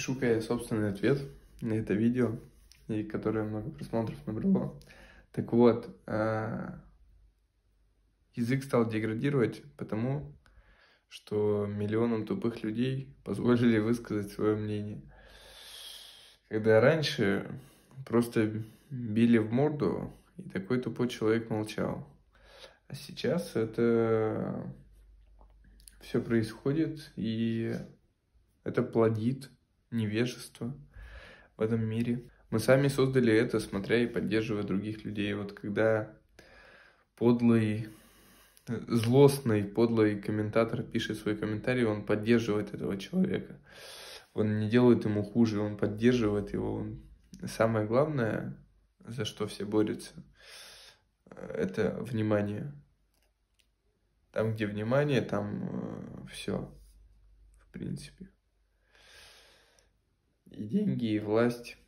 Напишу-ка я собственный ответ на это видео, и которое много просмотров набрало. Так вот, язык стал деградировать, потому что миллионам тупых людей позволили высказать свое мнение. Когда раньше просто били в морду, и такой тупой человек молчал. А сейчас это все происходит, и это плодит невежество в этом мире. Мы сами создали это, смотря и поддерживая других людей. Вот когда злостный, подлый комментатор пишет свой комментарий, он поддерживает этого человека. Он не делает ему хуже, он поддерживает его. Самое главное, за что все борются, это внимание. Там, где внимание, там все, в принципе. И деньги, и власть.